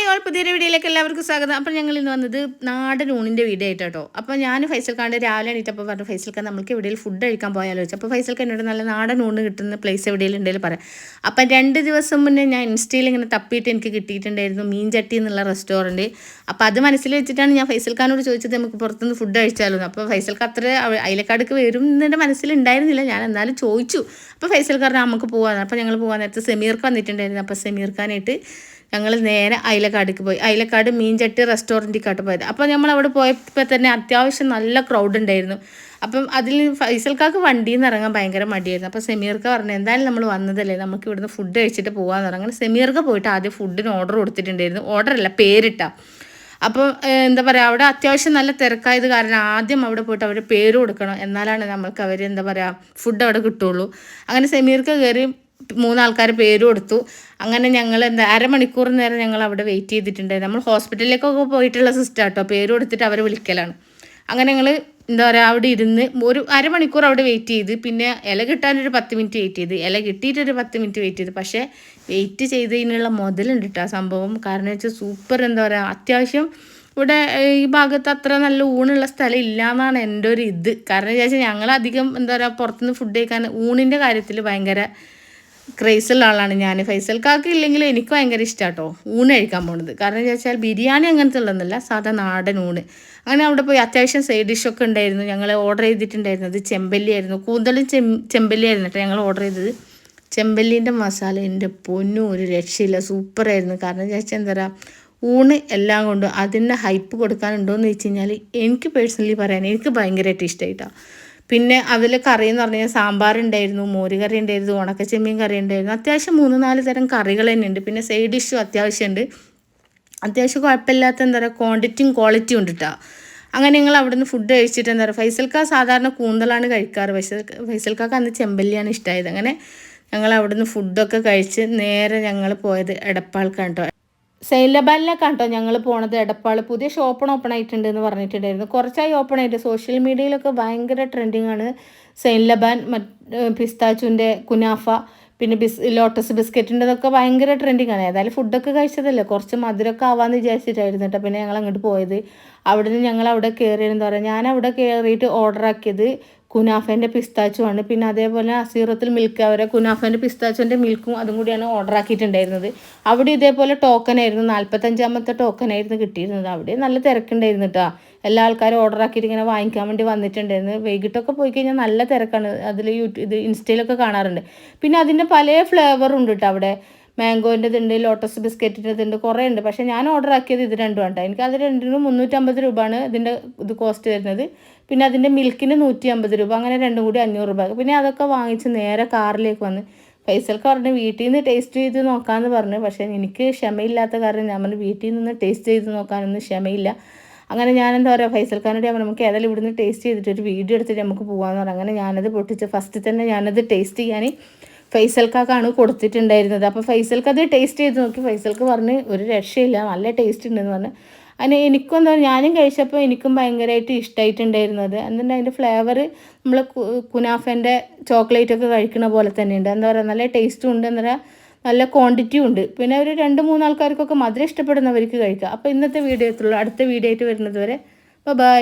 All പുതിയൊരു വീഡിയോയിലേക്ക് എല്ലാവർക്കും സ്വാഗതം. അപ്പോൾ ഞങ്ങൾ ഇന്ന് വന്നത് നാടൻ ഊണിൻ്റെ വീഡിയോ ആയിട്ട് കേട്ടോ. അപ്പോൾ ഞാൻ ഫൈസൽ ഖാൻ്റെ രാവിലെ എണീറ്റപ്പോൾ പറഞ്ഞു ഫൈസൽ ഖാൻ നമുക്ക് എവിടെയും ഫുഡ് കഴിക്കാൻ പോയാലോ വെച്ചു. അപ്പോൾ ഫൈസൽ ഖാൻ എന്നോട് നല്ല നാടൻ ഊണ് കിട്ടുന്ന പ്ലേസ് എവിടെയെങ്കിലും ഉണ്ടെങ്കിൽ പറയാം. അപ്പം 2 ദിവസം മുന്നേ ഞാൻ ഇൻസ്റ്റയിൽ ഇങ്ങനെ തപ്പിയിട്ട് എനിക്ക് കിട്ടിയിട്ടുണ്ടായിരുന്നു മീൻ ചട്ടി എന്നുള്ള റെസ്റ്റോറൻറ്റ്. അപ്പോൾ അത് മനസ്സിൽ വെച്ചിട്ടാണ് ഞാൻ ഫൈസൽ ഖാനോട് ചോദിച്ചത് നമുക്ക് പുറത്തുനിന്ന് ഫുഡ് കഴിച്ചാലോ. അപ്പോൾ ഫൈസൽ ഖാൻ അത്ര അയലക്കാടക്ക് വരും എന്നെ മനസ്സിലുണ്ടായിരുന്നില്ല, ഞാൻ എന്നാലും ചോദിച്ചു. അപ്പോൾ ഫൈസൽ ഖാൻ നമുക്ക് പോകാൻ, അപ്പോൾ ഞങ്ങൾ പോകാൻ നേരത്തെ സെമീർക്ക് വന്നിട്ടുണ്ടായിരുന്നു. അപ്പോൾ സെമീർ ഖാനായിട്ട് ഞങ്ങൾ നേരെ അയലക്കാടിക്ക് പോയി. അയലക്കാട് മീൻചട്ടി റെസ്റ്റോറൻറ്റിക്കാട്ട് പോയത്. അപ്പോൾ നമ്മൾ അവിടെ പോയപ്പോൾ തന്നെ അത്യാവശ്യം നല്ല ക്രൗഡ് ഉണ്ടായിരുന്നു. അപ്പം അതിൽ ഫൈസൽക്കാർക്ക് വണ്ടിയിൽ നിന്ന് ഇറങ്ങാൻ ഭയങ്കര മടിയായിരുന്നു. അപ്പോൾ സെമീർക്ക് പറഞ്ഞു എന്തായാലും നമ്മൾ വന്നതല്ലേ, നമുക്ക് ഇവിടുന്ന് ഫുഡ് കഴിച്ചിട്ട് പോകാമെന്ന് പറഞ്ഞു. അങ്ങനെ സെമീർക്ക് പോയിട്ട് ആദ്യം ഫുഡിന് ഓർഡർ കൊടുത്തിട്ടുണ്ടായിരുന്നു. ഓർഡറല്ല, പേരിട്ടാ. അപ്പോൾ എന്താ പറയുക, അവിടെ അത്യാവശ്യം നല്ല തിരക്കായത് കാരണം ആദ്യം അവിടെ പോയിട്ട് അവർ പേര് കൊടുക്കണം, എന്നാലാണ് നമുക്ക് അവർ എന്താ പറയുക ഫുഡ് അവിടെ കിട്ടുള്ളൂ. അങ്ങനെ സെമീർക്ക് കയറി 3 ആൾക്കാർ പേര് കൊടുത്തു. അങ്ങനെ ഞങ്ങൾ അരമണിക്കൂർ നേരം ഞങ്ങൾ അവിടെ വെയിറ്റ് ചെയ്തിട്ടുണ്ടായിരുന്നു. നമ്മൾ ഹോസ്പിറ്റലിലേക്കൊക്കെ പോയിട്ടുള്ള സിസ്റ്റം കേട്ടോ, പേര് കൊടുത്തിട്ട് അവരെ വിളിക്കലാണ്. അങ്ങനെ ഞങ്ങൾ എന്താ പറയുക അവിടെ ഇരുന്ന് ഒരു അരമണിക്കൂർ അവിടെ വെയിറ്റ് ചെയ്ത്, പിന്നെ ഇല കിട്ടാനൊരു 10 മിനിറ്റ് വെയിറ്റ് ചെയ്ത്, ഇല കിട്ടിയിട്ടൊരു 10 മിനിറ്റ് വെയിറ്റ് ചെയ്ത്. പക്ഷേ വെയിറ്റ് ചെയ്തതിനുള്ള മുതലുണ്ട് കേട്ടോ സംഭവം. കാരണം വെച്ചാൽ സൂപ്പർ എന്താ പറയുക, അത്യാവശ്യം ഇവിടെ ഈ ഭാഗത്ത് അത്ര നല്ല ഊണുള്ള സ്ഥലം ഇല്ല എന്നാണ് എൻ്റെ ഒരു ഇത്. കാരണം എന്താ വെച്ചാൽ ഞങ്ങളധികം എന്താ പറയുക പുറത്തുനിന്ന് ഫുഡ് കഴിക്കാൻ ഊണിൻ്റെ കാര്യത്തിൽ ഭയങ്കര ക്രേസുള്ള ആളാണ് ഞാൻ. ഫൈസൽക്കാർക്ക് ഇല്ലെങ്കിലും എനിക്ക് ഭയങ്കര ഇഷ്ടമാണ് കേട്ടോ ഊണ് കഴിക്കാൻ പോകുന്നത്. കാരണം എന്താ വെച്ചാൽ ബിരിയാണി അങ്ങനത്തെ ഉള്ളതൊന്നുമില്ല, സാധാ നാടൻ ഊണ്. അങ്ങനെ അവിടെ പോയി അത്യാവശ്യം സൈഡ് ഡിഷൊക്കെ ഉണ്ടായിരുന്നു. ഞങ്ങൾ ഓർഡർ ചെയ്തിട്ടുണ്ടായിരുന്നത് ചെമ്പല്ലി ആയിരുന്നു, കൂന്തലും ചെമ്പല്ലി ആയിരുന്നു കേട്ടോ ഞങ്ങൾ ഓർഡർ ചെയ്തത്. ചെമ്പല്ലീൻ്റെ മസാല എൻ്റെ പൊന്നും ഒരു രക്ഷയില്ല, സൂപ്പറായിരുന്നു. കാരണം എന്താ വെച്ചാൽ എന്താ പറയുക ഊണ് എല്ലാം കൊണ്ടും അതിൻ്റെ ഹൈപ്പ് കൊടുക്കാനുണ്ടോയെന്ന് വെച്ച് കഴിഞ്ഞാൽ എനിക്ക് പേഴ്സണലി പറയാൻ എനിക്ക് ഭയങ്കരമായിട്ട് ഇഷ്ടമായിട്ടാണ്. പിന്നെ അതിൽ കറി എന്ന് പറഞ്ഞാൽ സാമ്പാറുണ്ടായിരുന്നു, മോര് കറി ഉണ്ടായിരുന്നു, ഉണക്കച്ചെമ്മീൻ കറി ഉണ്ടായിരുന്നു. അത്യാവശ്യം 3-4 തരം കറികൾ തന്നെ ഉണ്ട്. പിന്നെ സൈഡ് ഡിഷും അത്യാവശ്യമുണ്ട്. അത്യാവശ്യം കുഴപ്പമില്ലാത്ത എന്താ പറയുക ക്വാണ്ടിറ്റിയും ക്വാളിറ്റിയും ഉണ്ട് കേട്ടോ. അങ്ങനെ ഞങ്ങൾ അവിടെ നിന്ന് ഫുഡ് കഴിച്ചിട്ട് എന്താ പറയുക ഫൈസൽക്കാ സാധാരണ കൂന്തലാണ് കഴിക്കാറ്, പക്ഷേ ഫൈസൽക്കാക്ക് അന്ന് ചെമ്പല്ലിയാണ് ഇഷ്ടമായത്. അങ്ങനെ ഞങ്ങൾ അവിടെ നിന്ന് ഫുഡൊക്കെ കഴിച്ച് നേരെ ഞങ്ങൾ പോയത് എടപ്പാൾക്കാണ് കേട്ടോ. സെയിൻറ്റ് ലബാനിലേക്കാണ് കേട്ടോ ഞങ്ങൾ പോണത്. എടപ്പാൾ പുതിയ ഷോപ്പ് ഓപ്പൺ ആയിട്ടുണ്ട് എന്ന് പറഞ്ഞിട്ടുണ്ടായിരുന്നു. കുറച്ചായി ഓപ്പൺ ആയിട്ട്, സോഷ്യൽ മീഡിയയിലൊക്കെ ഭയങ്കര ട്രെൻഡിങ് ആണ് സെയിൻറ്റ് ലബാൻ. പിസ്താച്ചുവിൻ്റെ കുനാഫ, പിന്നെ ലോട്ടസ് ബിസ്ക്കറ്റിൻ്റെതൊക്കെ ഭയങ്കര ട്രെൻഡിങ് ആണ്. ഏതായാലും ഫുഡൊക്കെ കഴിച്ചതല്ലേ, കുറച്ച് മധുരമൊക്കെ ആവാമെന്ന് വിചാരിച്ചിട്ടായിരുന്നു കേട്ടോ. പിന്നെ ഞങ്ങൾ അങ്ങോട്ട് പോയത്. അവിടെ നിന്ന് ഞങ്ങൾ അവിടെ കയറി എന്താ പറയുക, ഞാൻ അവിടെ കയറിയിട്ട് ഓർഡർ ആക്കിയത് കുനാഫേൻ്റെ പിസ്താച്ചുമാണ്. പിന്നെ അതേപോലെ അസീറത്തിൽ മിൽക്ക് അവരെ കുനാഫേൻ്റെ പിസ്താച്ചുവിൻ്റെ മിൽക്കും അതും കൂടിയാണ് ഓർഡർ ആക്കിയിട്ടുണ്ടായിരുന്നത്. അവിടെ ഇതേപോലെ ടോക്കൺ ആയിരുന്നു, 45ാമത്തെ ടോക്കൺ ആയിരുന്നു കിട്ടിയിരുന്നത്. അവിടെ നല്ല തിരക്കുണ്ടായിരുന്നു കേട്ടോ. എല്ലാ ആൾക്കാരും ഓർഡർ ആക്കിയിട്ട് ഇങ്ങനെ വാങ്ങിക്കാൻ വേണ്ടി വന്നിട്ടുണ്ടായിരുന്നു. വൈകിട്ടൊക്കെ പോയി കഴിഞ്ഞാൽ നല്ല തിരക്കാണ്. അതിൽ ഇത് ഇൻസ്റ്റയിലൊക്കെ കാണാറുണ്ട്. പിന്നെ അതിൻ്റെ പല ഫ്ലേവറും ഉണ്ട് കേട്ടോ അവിടെ. മാംഗോൻ്റെതുണ്ട്, ലോട്ടസ് ബിസ്ക്കറ്റിൻ്റെതുണ്ട്, കുറേ ഉണ്ട്. പക്ഷേ ഞാൻ ഓർഡർ ആക്കിയത് ഇത് രണ്ടും ആണ്. എനിക്ക് അത് രണ്ടിനും 350 രൂപയാണ് ഇതിൻ്റെ ഇത് കോസ്റ്റ് വരുന്നത്. പിന്നെ അതിൻ്റെ മിൽക്കിന് 150 രൂപ, അങ്ങനെ രണ്ടും കൂടി 500 രൂപ. പിന്നെ അതൊക്കെ വാങ്ങിച്ച് നേരെ കാറിലേക്ക് വന്ന് ഫൈസൽക്ക് പറഞ്ഞ് വീട്ടിൽ നിന്ന് ടേസ്റ്റ് ചെയ്ത് നോക്കാമെന്ന് പറഞ്ഞു. പക്ഷേ എനിക്ക് ക്ഷമയില്ലാത്ത കാരണം ഞാൻ പറഞ്ഞു വീട്ടിൽ നിന്ന് ടേസ്റ്റ് ചെയ്ത് നോക്കാനൊന്നും ക്ഷമയില്ല. അങ്ങനെ ഞാൻ എന്താ പറയുക ഫൈസൽഖാനോട് നമുക്ക് ഏതായാലും ഇവിടുന്ന് ടേസ്റ്റ് ചെയ്തിട്ട് ഒരു വീഡിയോ എടുത്തിട്ട് നമുക്ക് പോകാമെന്ന് പറഞ്ഞു. അങ്ങനെ ഞാനത് പൊട്ടിച്ച് ഫസ്റ്റ് തന്നെ ഞാനത് ടേസ്റ്റ് ചെയ്യാൻ ഫൈസൽക്കാണ് കൊടുത്തിട്ടുണ്ടായിരുന്നത്. അപ്പോൾ ഫൈസൽക്ക് അത് ടേസ്റ്റ് ചെയ്ത് നോക്കി. ഫൈസൽക്ക് പറഞ്ഞ് ഒരു രക്ഷയില്ല, നല്ല ടേസ്റ്റ് ഉണ്ടെന്ന് പറഞ്ഞ്. അതിന് എനിക്കും എന്താ ഞാനും കഴിച്ചപ്പോൾ എനിക്കും ഭയങ്കരമായിട്ട് ഇഷ്ടമായിട്ടുണ്ടായിരുന്നത്. എന്നിട്ട് അതിൻ്റെ ഫ്ലേവർ നമ്മൾ കുനാഫേൻ്റെ ചോക്ലേറ്റൊക്കെ കഴിക്കുന്ന പോലെ തന്നെയുണ്ട്. എന്താ പറയുക നല്ല ടേസ്റ്റും ഉണ്ട്, എന്താ പറയുക നല്ല ക്വാണ്ടിറ്റിയും ഉണ്ട്. പിന്നെ ഒരു 2-3 ആൾക്കാർക്കൊക്കെ മധുരം ഇഷ്ടപ്പെടുന്നവർക്ക് കഴിക്കാം. അപ്പോൾ ഇന്നത്തെ വീഡിയോ എത്തുള്ളൂ. അടുത്ത വീഡിയോ ആയിട്ട് വരുന്നത് വരെ ബൈ.